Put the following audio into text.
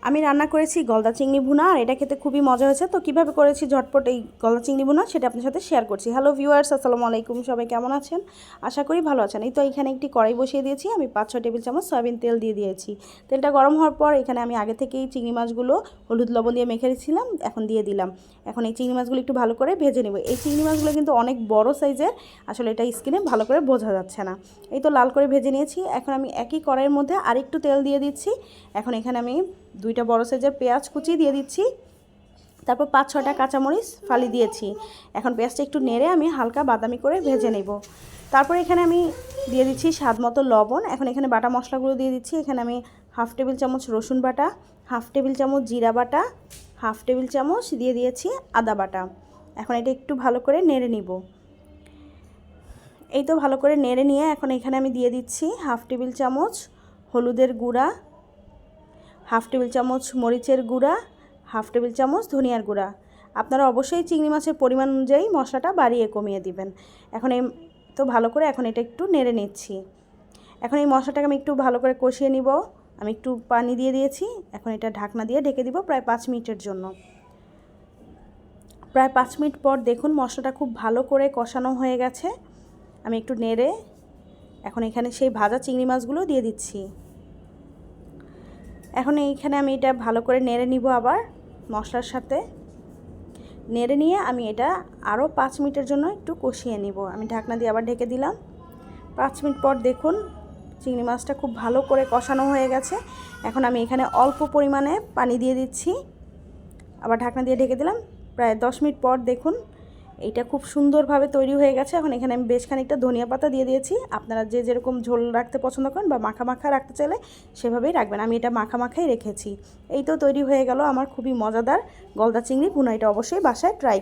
আমি রান্না করেছি গলদা চিংড়ি ভুনা, আর এটা খেতে খুবই মজা হয়েছে। তো কীভাবে করেছি ঝটপট এই গলদা চিংড়ি ভুনা সেটা আপনার সাথে শেয়ার করছি। হ্যালো ভিউয়ার্স, আসসালামু আলাইকুম, সবাই কেমন আছেন? আশা করি ভালো আছেন। এই তো এখানে একটি কড়াই বসিয়ে দিয়েছি, আমি 5-6 টেবিল চামচ সয়াবিন তেল দিয়ে দিয়েছি। তেলটা গরম হওয়ার পর এখানে আমি আগে থেকেই চিংড়ি মাছগুলো হলুদ লবণ দিয়ে মেখে রেখেছিলাম, এখন দিয়ে দিলাম। এখন এই চিংড়ি মাছগুলো একটু ভালো করে ভেজে নেব। এই চিংড়ি মাছগুলো কিন্তু অনেক বড় সাইজের, আসলে এটা স্কিনে ভালো করে বোঝা যাচ্ছে না। এই তো লাল করে ভেজে নিয়েছি। এখন আমি একই কড়াইয়ের মধ্যে আরেকটু তেল দিয়ে দিচ্ছি। এখন এখানে আমি 2টা বড় সাইজের পেঁয়াজ কুচি দিয়ে দিচ্ছি, তারপর 5-6টা কাঁচামরিচ ফালি দিয়েছি। এখন পেঁয়াজটা একটু নেড়ে আমি হালকা বাদামি করে ভেজে নেব। তারপর এখানে আমি দিয়ে দিচ্ছি স্বাদ মতো লবণ। এখন এখানে বাটা মশলাগুলো দিয়ে দিচ্ছি। এখানে আমি 1/2 টেবিল চামচ রসুন বাটা, 1/2 টেবিল চামচ জিরা বাটা, 1/2 টেবিল চামচ দিয়ে দিয়েছি আদা বাটা। এখন এটা একটু ভালো করে নেড়ে নিব। এই তো ভালো করে নেড়ে নিয়ে এখন এখানে আমি দিয়ে দিচ্ছি 1/2 টেবিল চামচ হলুদের গুঁড়া, 1/2 টেবিল চামচ মরিচের গুঁড়া, 1/2 টেবিল চামচ ধনিয়ার গুঁড়া। আপনারা অবশ্যই চিংড়ি মাছের পরিমাণ অনুযায়ী মশলাটা বাড়িয়ে কমিয়ে দিবেন। এখন এই তো ভালো করে এখন এটা একটু নেড়ে নিচ্ছি। এখন এই মশলাটাকে আমি একটু ভালো করে কষিয়ে নিব। আমি একটু পানি দিয়ে দিয়েছি। এখন এটা ঢাকনা দিয়ে ঢেকে দিব প্রায় 5 মিনিটের জন্য। প্রায় 5 মিনিট পর দেখুন মশলাটা খুব ভালো করে কষানো হয়ে গেছে। আমি একটু নেড়ে এখন এখানে সেই ভাজা চিংড়ি মাছগুলো দিয়ে দিচ্ছি। এখন এইখানে আমি এটা ভালো করে নেড়ে নিব, আবার মশলার সাথে নেড়ে নিয়ে আমি এটা আরও 5 মিনিটের জন্য একটু কষিয়ে নিব। আমি ঢাকনা দিয়ে আবার ঢেকে দিলাম। 5 মিনিট পর দেখুন চিংড়ি মাছটা খুব ভালো করে কষানো হয়ে গেছে। এখন আমি এখানে অল্প পরিমাণে পানি দিয়ে দিচ্ছি, আবার ঢাকনা দিয়ে ঢেকে দিলাম। প্রায় 10 মিনিট পর দেখুন এইটা খুব সুন্দরভাবে তৈরি হয়ে গেছে। এখন এখানে আমি বেশ খানিকটা ধনিয়া পাতা দিয়ে দিয়েছি। আপনারা যে যেরকম ঝোল রাখতে পছন্দ করেন বা মাখা মাখা রাখতে চাইলে সেভাবেই রাখবেন। আমি এটা মাখা মাখাই রেখেছি। এই তো তৈরি হয়ে গেল আমার খুবই মজাদার গলদা চিংড়ি ভুনা। এটা অবশ্যই বাসায় ট্রাই